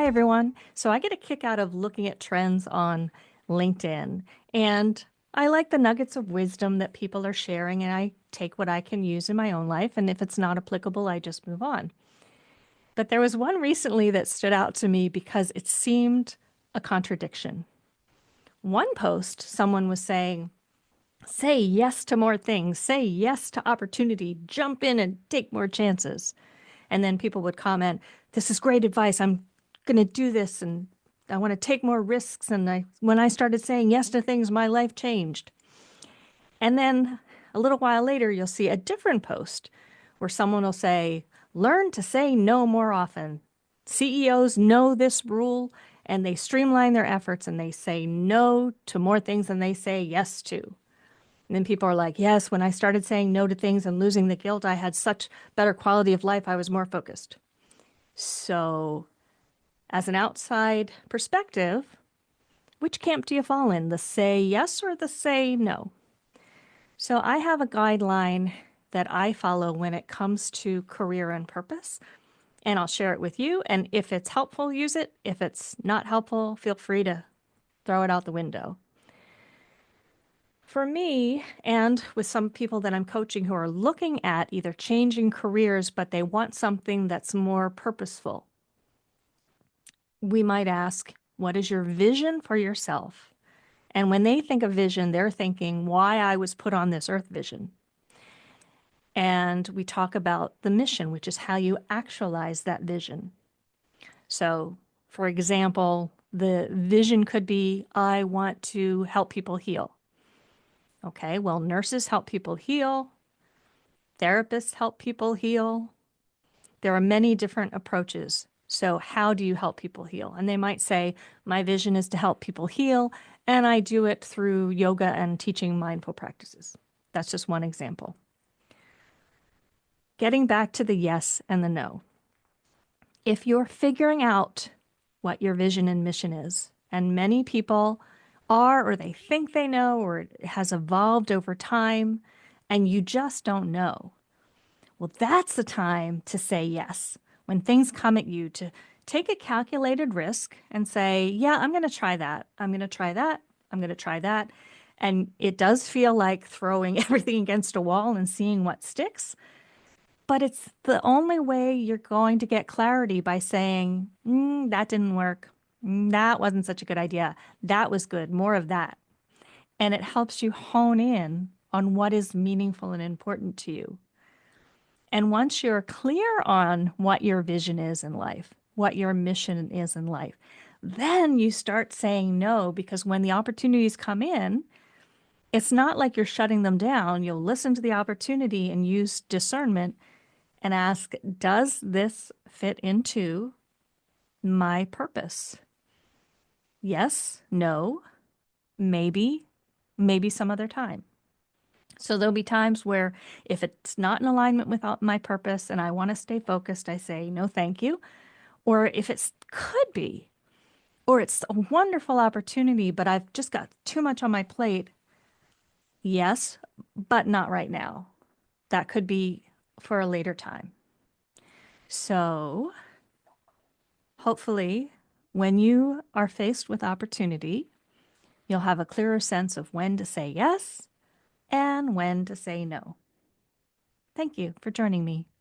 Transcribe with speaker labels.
Speaker 1: Hi, everyone. So I get a kick out of looking at trends on LinkedIn, and I like the nuggets of wisdom that people are sharing, and I take what I can use in my own life. And if it's not applicable, I just move on. But there was one recently that stood out to me because it seemed a contradiction. One post, someone was saying, say yes to more things, say yes to opportunity, jump in and take more chances. And then people would comment, this is great advice. I'm going to do this and I want to take more risks. And when I started saying yes to things, my life changed. And then a little while later, you'll see a different post where someone will say, learn to say no more often. CEOs know this rule and they streamline their efforts and they say no to more things than they say yes to. And then people are like, yes, when I started saying no to things and losing the guilt, I had such better quality of life. I was more focused. So, as an outside perspective, which camp do you fall in? The say yes or the say no? So, I have a guideline that I follow when it comes to career and purpose, and I'll share it with you. And if it's helpful, use it. If it's not helpful, feel free to throw it out the window. For me, and with some people that I'm coaching who are looking at either changing careers, but they want something that's more purposeful, we might ask, what is your vision for yourself? And when they think of vision, they're thinking why I was put on this earth vision. And we talk about the mission, which is how you actualize that vision. So, for example, the vision could be I want to help people heal. Okay, well, nurses help people heal, therapists help people heal. There are many different approaches. So, how do you help people heal? And they might say, my vision is to help people heal, and I do it through yoga and teaching mindful practices. That's just one example. Getting back to the yes and the no. If you're figuring out what your vision and mission is, and many people are, or they think they know, or it has evolved over time, and you just don't know, well, that's the time to say yes. When things come at you, to take a calculated risk and say, yeah, I'm going to try that. I'm going to try that. I'm going to try that. And it does feel like throwing everything against a wall and seeing what sticks. But it's the only way you're going to get clarity by saying, that didn't work. That wasn't such a good idea. That was good. More of that. And it helps you hone in on what is meaningful and important to you. And once you're clear on what your vision is in life, what your mission is in life, then you start saying no, because when the opportunities come in, it's not like you're shutting them down. You'll listen to the opportunity and use discernment and ask, does this fit into my purpose? Yes, no, maybe, maybe some other time. So there'll be times where if it's not in alignment with my purpose and I want to stay focused, I say, no, thank you. Or if it could be, or it's a wonderful opportunity, but I've just got too much on my plate. Yes, but not right now. That could be for a later time. So hopefully, when you are faced with opportunity, you'll have a clearer sense of when to say yes and when to say no. Thank you for joining me.